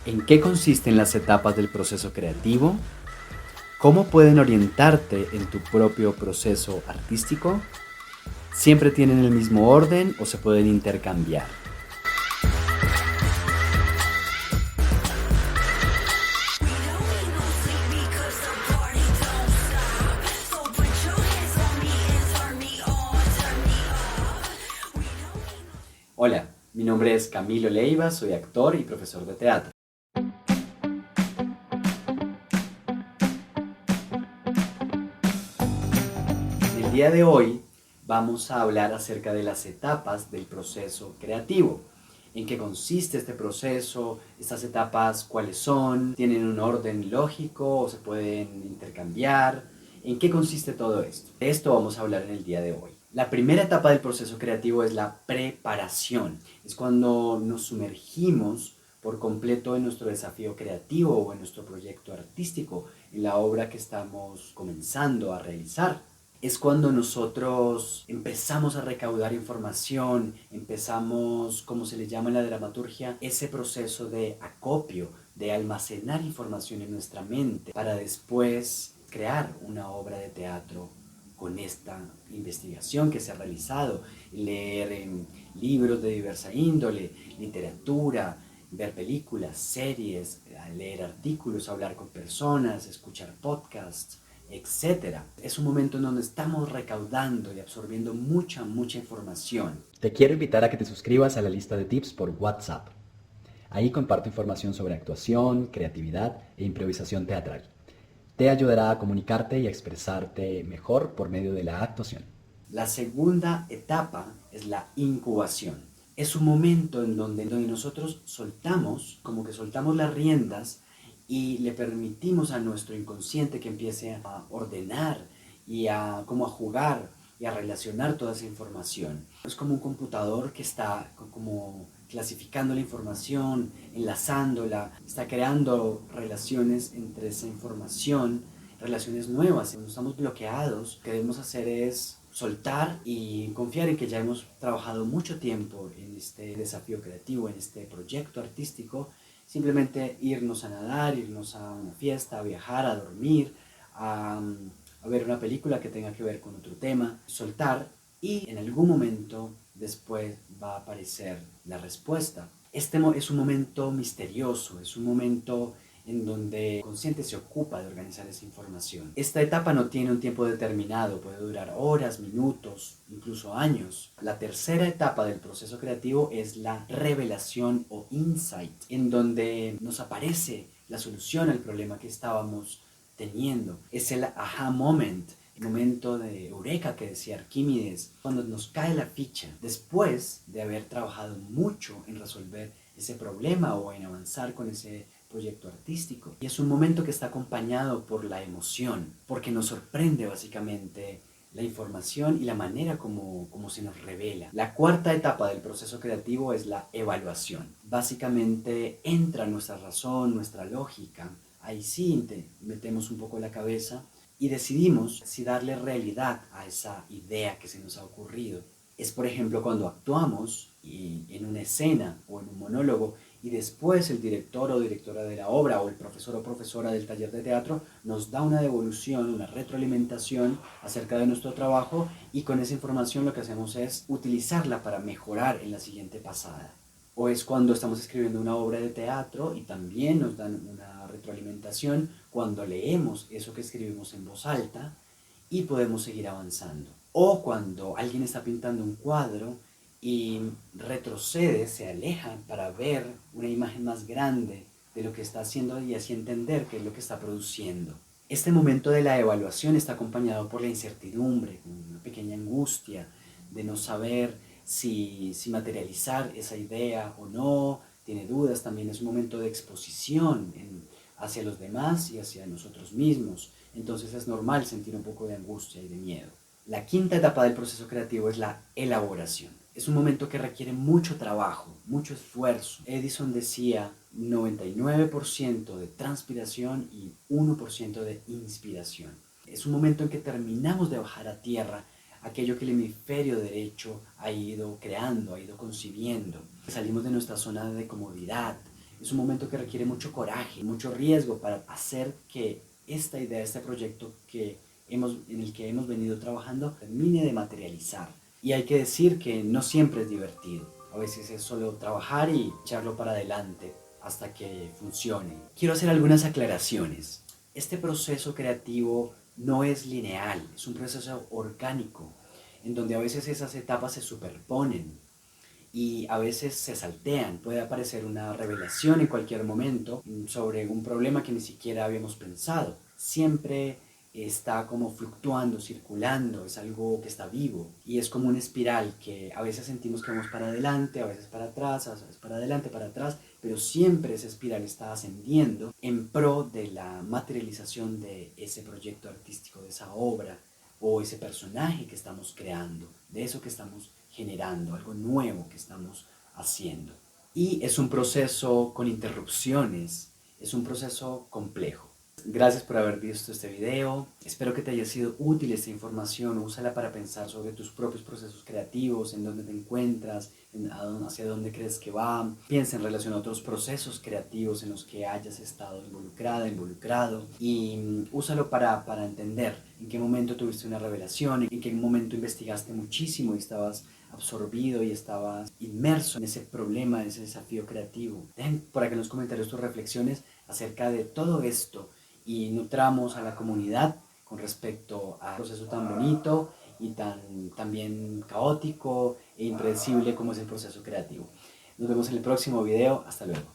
¿En qué consisten las etapas del proceso creativo? ¿Cómo pueden orientarte en tu propio proceso artístico? ¿Siempre tienen el mismo orden o se pueden intercambiar? Hola, mi nombre es Camilo Leiva, soy actor y profesor de teatro. En el día de hoy vamos a hablar acerca de las etapas del proceso creativo. ¿En qué consiste este proceso? ¿Estas etapas cuáles son? ¿Tienen un orden lógico o se pueden intercambiar? ¿En qué consiste todo esto? De esto vamos a hablar en el día de hoy. La primera etapa del proceso creativo es la preparación. Es cuando nos sumergimos por completo en nuestro desafío creativo o en nuestro proyecto artístico, en la obra que estamos comenzando a realizar. Es cuando nosotros empezamos a recaudar información, empezamos, como se le llama en la dramaturgia, ese proceso de acopio, de almacenar información en nuestra mente para después crear una obra de teatro con esta investigación que se ha realizado, leer libros de diversa índole, literatura, ver películas, series, leer artículos, hablar con personas, escuchar podcasts, etcétera. Es un momento en donde estamos recaudando y absorbiendo mucha información. Te quiero invitar a que te suscribas a la lista de tips por WhatsApp. Ahí comparto información sobre actuación, creatividad e improvisación teatral. Te ayudará a comunicarte y a expresarte mejor por medio de la actuación. La segunda etapa es la incubación. Es un momento en donde nosotros soltamos, como que soltamos las riendas y le permitimos a nuestro inconsciente que empiece a ordenar y como a jugar y a relacionar toda esa información. Es como un computador que está como clasificando la información, enlazándola, está creando relaciones entre esa información, relaciones nuevas. Cuando estamos bloqueados, lo que debemos hacer es soltar y confiar en que ya hemos trabajado mucho tiempo en este desafío creativo, en este proyecto artístico. Simplemente irnos a nadar, irnos a una fiesta, a viajar, a dormir, a ver una película que tenga que ver con otro tema, soltar y en algún momento después va a aparecer la respuesta. Este es un momento misterioso, es un momento en donde el consciente se ocupa de organizar esa información. Esta etapa no tiene un tiempo determinado, puede durar horas, minutos, incluso años. La tercera etapa del proceso creativo es la revelación o insight, en donde nos aparece la solución al problema que estábamos teniendo. Es el aha moment, el momento de eureka que decía Arquímedes, cuando nos cae la ficha después de haber trabajado mucho en resolver ese problema o en avanzar con ese proyecto artístico. Y es un momento que está acompañado por la emoción, porque nos sorprende básicamente la información y la manera como se nos revela. La cuarta etapa del proceso creativo es la evaluación. Básicamente entra nuestra razón, nuestra lógica. Ahí sí metemos un poco la cabeza y decidimos si darle realidad a esa idea que se nos ha ocurrido. Es, por ejemplo, cuando actuamos en una escena o en un monólogo y después el director o directora de la obra o el profesor o profesora del taller de teatro nos da una devolución, una retroalimentación acerca de nuestro trabajo y con esa información lo que hacemos es utilizarla para mejorar en la siguiente pasada. O es cuando estamos escribiendo una obra de teatro y también nos dan una retroalimentación cuando leemos eso que escribimos en voz alta y podemos seguir avanzando. O cuando alguien está pintando un cuadro y retrocede, se aleja para ver una imagen más grande de lo que está haciendo y así entender qué es lo que está produciendo. Este momento de la evaluación está acompañado por la incertidumbre, una pequeña angustia de no saber si materializar esa idea o no, tiene dudas, también es un momento de exposición hacia los demás y hacia nosotros mismos. Entonces es normal sentir un poco de angustia y de miedo. La quinta etapa del proceso creativo es la elaboración. Es un momento que requiere mucho trabajo, mucho esfuerzo. Edison decía 99% de transpiración y 1% de inspiración. Es un momento en que terminamos de bajar a tierra aquello que el hemisferio derecho ha ido creando, ha ido concibiendo. Salimos de nuestra zona de comodidad, Es un momento que requiere mucho coraje, mucho riesgo para hacer que esta idea, este proyecto en el que hemos venido trabajando termine de materializar. Y hay que decir que no siempre es divertido. A veces es solo trabajar y echarlo para adelante hasta que funcione. Quiero hacer algunas aclaraciones. Este proceso creativo no es lineal, es un proceso orgánico, en donde a veces esas etapas se superponen y a veces se saltean. Puede aparecer una revelación en cualquier momento sobre un problema que ni siquiera habíamos pensado. Siempre está como fluctuando, circulando, es algo que está vivo y es como una espiral que a veces sentimos que vamos para adelante, a veces para atrás, a veces para adelante, para atrás, pero siempre esa espiral está ascendiendo en pro de la materialización de ese proyecto artístico, de esa obra o ese personaje que estamos creando, de eso que estamos generando, algo nuevo que estamos haciendo. Y es un proceso con interrupciones, es un proceso complejo. Gracias por haber visto este video, espero que te haya sido útil esta información, úsala para pensar sobre tus propios procesos creativos, en dónde te encuentras, hacia dónde crees que va, piensa en relación a otros procesos creativos en los que hayas estado involucrada, involucrado y úsalo para entender en qué momento tuviste una revelación, en qué momento investigaste muchísimo y estabas absorbido y estabas inmerso en ese problema, en ese desafío creativo. Dejen por aquí en los comentarios tus reflexiones acerca de todo esto y nutramos a la comunidad con respecto al proceso tan bonito y también caótico e impredecible como es el proceso creativo. Nos vemos en el próximo video. Hasta luego.